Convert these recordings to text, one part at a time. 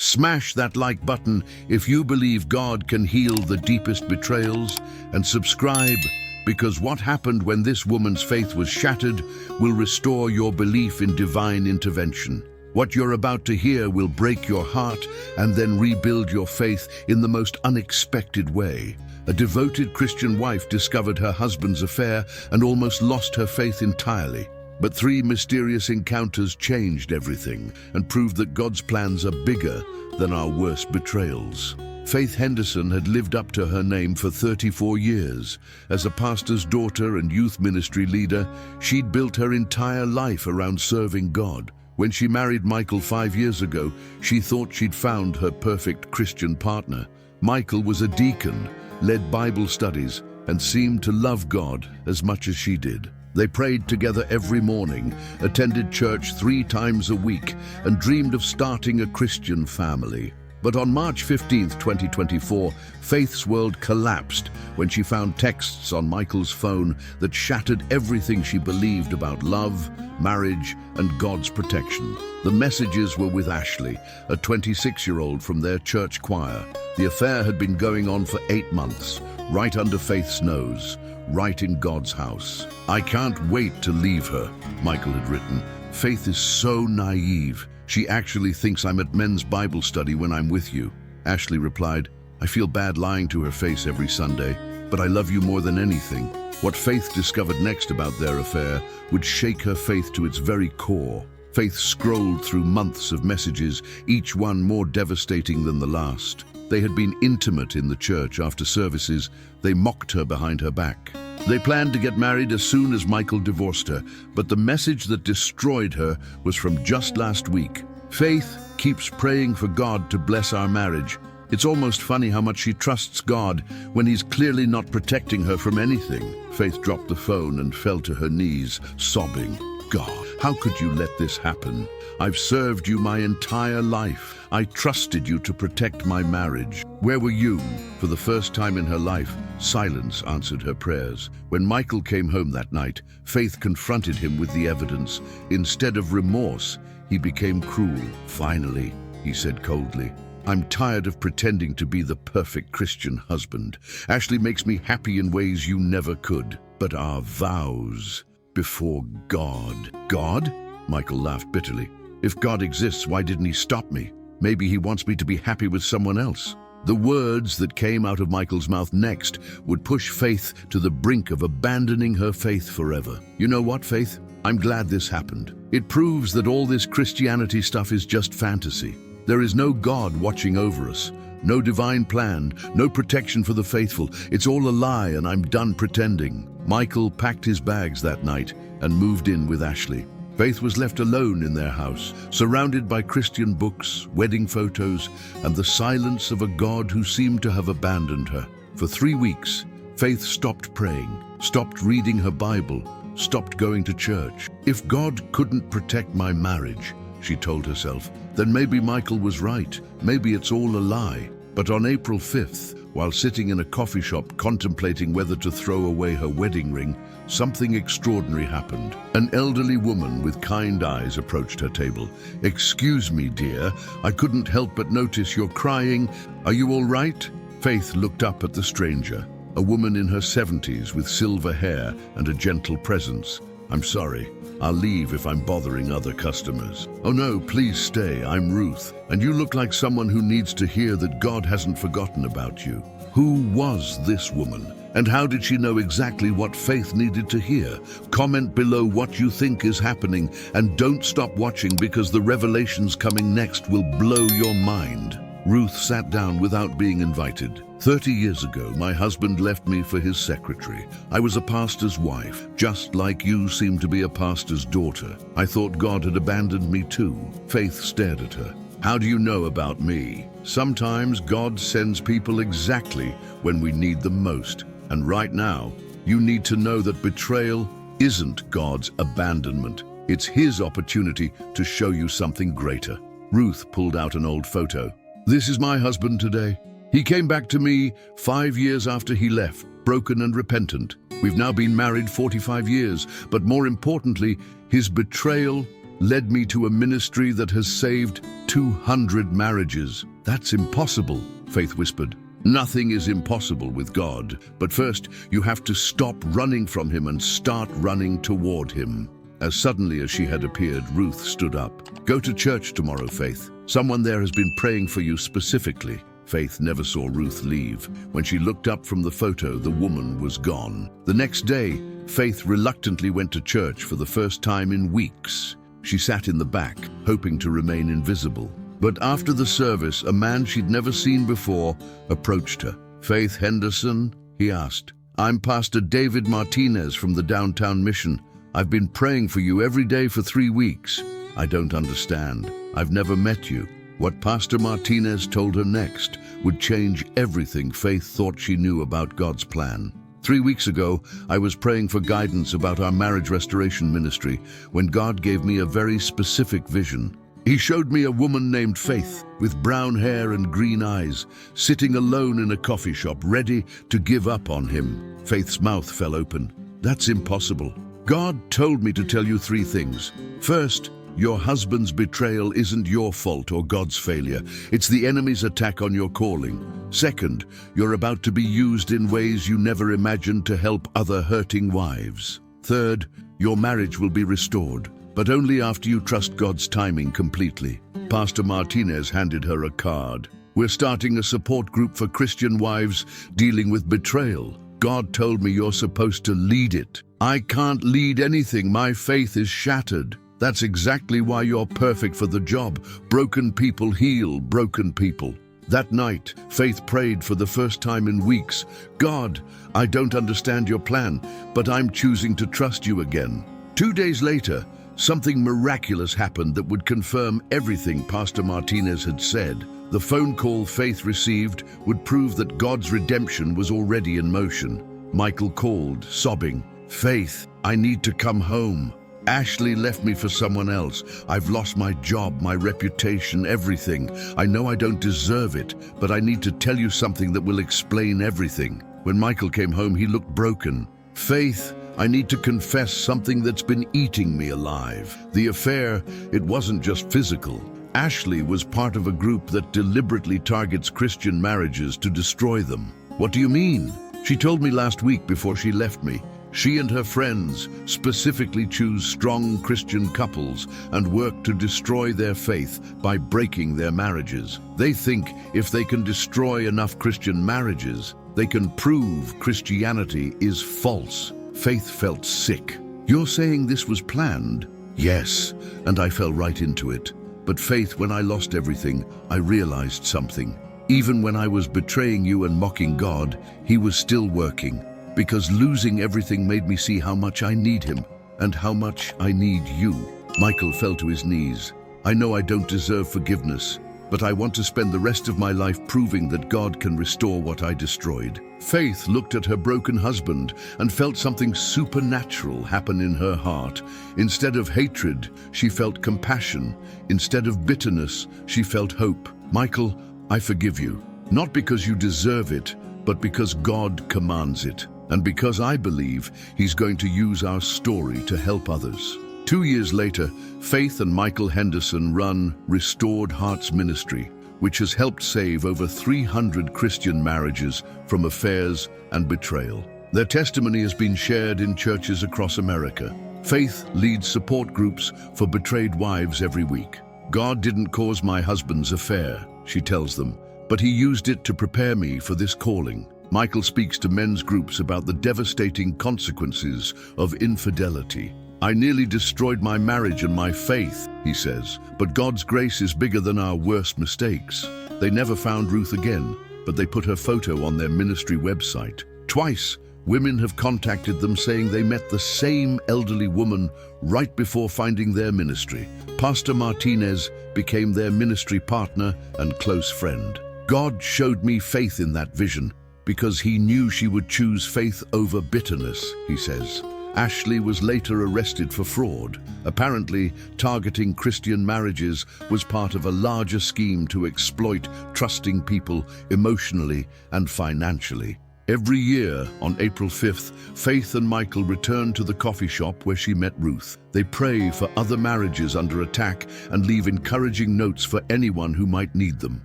Smash that like button if you believe God can heal the deepest betrayals, and subscribe, because what happened when this woman's faith was shattered will restore your belief in divine intervention. What you're about to hear will break your heart and then rebuild your faith in the most unexpected way. A devoted Christian wife discovered her husband's affair and almost lost her faith entirely. But 3 mysterious encounters changed everything and proved that God's plans are bigger than our worst betrayals. Faith Henderson had lived up to her name for 34 years. As a pastor's daughter and youth ministry leader, she'd built her entire life around serving God. When she married Michael 5 years ago, she thought she'd found her perfect Christian partner. Michael was a deacon, led Bible studies, and seemed to love God as much as she did. They prayed together every morning, attended church 3 times a week, and dreamed of starting a Christian family. But on March 15, 2024, Faith's world collapsed when she found texts on Michael's phone that shattered everything she believed about love, marriage, and God's protection. The messages were with Ashley, a 26-year-old from their church choir. The affair had been going on for 8 months, right under Faith's nose, right in God's house. "I can't wait to leave her," Michael had written. "Faith is so naive. She actually thinks I'm at men's Bible study when I'm with you." Ashley replied, "I feel bad lying to her face every Sunday, but I love you more than anything." What Faith discovered next about their affair would shake her faith to its very core. Faith scrolled through months of messages, each one more devastating than the last. They had been intimate in the church after services. They mocked her behind her back. They planned to get married as soon as Michael divorced her, but the message that destroyed her was from just last week. "Faith keeps praying for God to bless our marriage. It's almost funny how much she trusts God when he's clearly not protecting her from anything." Faith dropped the phone and fell to her knees, sobbing. "God, how could you let this happen? I've served you my entire life. I trusted you to protect my marriage. Where were you?" For the first time in her life, silence answered her prayers. When Michael came home that night, Faith confronted him with the evidence. Instead of remorse, he became cruel. "Finally," he said coldly, "I'm tired of pretending to be the perfect Christian husband. Ashley makes me happy in ways you never could. But our vows before God." "God?" Michael laughed bitterly. "If God exists, why didn't he stop me? Maybe he wants me to be happy with someone else." The words that came out of Michael's mouth next would push Faith to the brink of abandoning her faith forever. "You know what, Faith? I'm glad this happened. It proves that all this Christianity stuff is just fantasy. There is no God watching over us, no divine plan, no protection for the faithful. It's all a lie, and I'm done pretending." Michael packed his bags that night and moved in with Ashley. Faith was left alone in their house, surrounded by Christian books, wedding photos, and the silence of a God who seemed to have abandoned her. For 3 weeks, Faith stopped praying, stopped reading her Bible, stopped going to church. "If God couldn't protect my marriage," she told herself, "then maybe Michael was right. Maybe it's all a lie." But on April 5th, while sitting in a coffee shop contemplating whether to throw away her wedding ring, something extraordinary happened. An elderly woman with kind eyes approached her table. "Excuse me, dear, I couldn't help but notice you're crying. Are you all right?" Faith looked up at the stranger, a woman in her 70s with silver hair and a gentle presence. "I'm sorry. I'll leave if I'm bothering other customers." "Oh no, please stay. I'm Ruth, and you look like someone who needs to hear that God hasn't forgotten about you." Who was this woman? And how did she know exactly what Faith needed to hear? Comment below what you think is happening, and don't stop watching, because the revelations coming next will blow your mind. Ruth sat down without being invited. 30 years ago, my husband left me for his secretary. I was a pastor's wife, just like you seem to be a pastor's daughter. I thought God had abandoned me too. Faith stared at her. "How do you know about me?" Sometimes God sends people exactly when we need them most. And right now, you need to know that betrayal isn't God's abandonment. It's his opportunity to show you something greater. Ruth pulled out an old photo. "This is my husband today. He came back to me 5 years after he left, broken and repentant. We've now been married 45 years, but more importantly, his betrayal led me to a ministry that has saved 200 marriages. That's impossible, Faith whispered. Nothing is impossible with God, but first you have to stop running from him and start running toward him. As suddenly as she had appeared, Ruth stood up. Go to church tomorrow, Faith. Someone there has been praying for you specifically. Faith never saw Ruth leave. When she looked up from the photo, the woman was gone. The next day, Faith reluctantly went to church for the first time in weeks. She sat in the back, hoping to remain invisible. But after the service, a man she'd never seen before approached her. "Faith Henderson?" he asked. "I'm Pastor David Martinez from the Downtown Mission. I've been praying for you every day for 3 weeks. I don't understand. I've never met you." What Pastor Martinez told her next would change everything Faith thought she knew about God's plan. 3 weeks ago, I was praying for guidance about our marriage restoration ministry when God gave me a very specific vision. He showed me a woman named Faith with brown hair and green eyes, sitting alone in a coffee shop, ready to give up on him. Faith's mouth fell open. "That's impossible. God told me to tell you 3 things. First, your husband's betrayal isn't your fault or God's failure. It's the enemy's attack on your calling. Second, you're about to be used in ways you never imagined to help other hurting wives. Third, your marriage will be restored, but only after you trust God's timing completely." Pastor Martinez handed her a card. "We're starting a support group for Christian wives dealing with betrayal. God told me you're supposed to lead it." "I can't lead anything. My faith is shattered." "That's exactly why you're perfect for the job. Broken people heal broken people." That night, Faith prayed for the first time in weeks. "God, I don't understand your plan, but I'm choosing to trust you again." 2 days later, something miraculous happened that would confirm everything Pastor Martinez had said. The phone call Faith received would prove that God's redemption was already in motion. Michael called, sobbing, "Faith, I need to come home. Ashley left me for someone else. I've lost my job, my reputation, everything. I know I don't deserve it, but I need to tell you something that will explain everything." When Michael came home, he looked broken. "Faith, I need to confess something that's been eating me alive. The affair, it wasn't just physical. Ashley was part of a group that deliberately targets Christian marriages to destroy them." "What do you mean?" "She told me last week before she left me. She and her friends specifically choose strong Christian couples and work to destroy their faith by breaking their marriages. They think if they can destroy enough Christian marriages, they can prove Christianity is false." Faith felt sick. "You're saying this was planned?" "Yes, and I fell right into it. But Faith, when I lost everything, I realized something. Even when I was betraying you and mocking God, he was still working. Because losing everything made me see how much I need him and how much I need you." Michael fell to his knees. "I know I don't deserve forgiveness, but I want to spend the rest of my life proving that God can restore what I destroyed." Faith looked at her broken husband and felt something supernatural happen in her heart. Instead of hatred, she felt compassion. Instead of bitterness, she felt hope. "Michael, I forgive you. Not because you deserve it, but because God commands it. And because I believe he's going to use our story to help others." 2 years later, Faith and Michael Henderson run Restored Hearts Ministry, which has helped save over 300 Christian marriages from affairs and betrayal. Their testimony has been shared in churches across America. Faith leads support groups for betrayed wives every week. "God didn't cause my husband's affair," she tells them, "but he used it to prepare me for this calling." Michael speaks to men's groups about the devastating consequences of infidelity. "I nearly destroyed my marriage and my faith," he says, "but God's grace is bigger than our worst mistakes." They never found Ruth again, but they put her photo on their ministry website. Twice, women have contacted them saying they met the same elderly woman right before finding their ministry. Pastor Martinez became their ministry partner and close friend. "God showed me faith in that vision, because he knew she would choose faith over bitterness," he says. Ashley was later arrested for fraud. Apparently, targeting Christian marriages was part of a larger scheme to exploit trusting people emotionally and financially. Every year, on April 5th, Faith and Michael return to the coffee shop where she met Ruth. They pray for other marriages under attack and leave encouraging notes for anyone who might need them.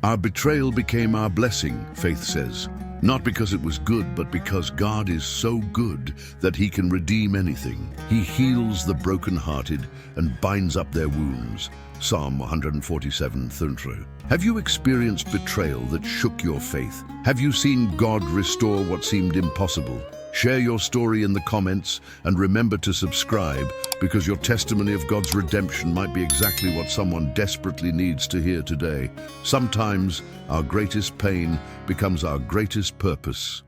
Our betrayal became our blessing, Faith says. Not because it was good, but because God is so good that he can redeem anything. He heals the brokenhearted and binds up their wounds. Psalm 147:3. Have you experienced betrayal that shook your faith? Have you seen God restore what seemed impossible? Share your story in the comments and remember to subscribe, because your testimony of God's redemption might be exactly what someone desperately needs to hear today. Sometimes our greatest pain becomes our greatest purpose.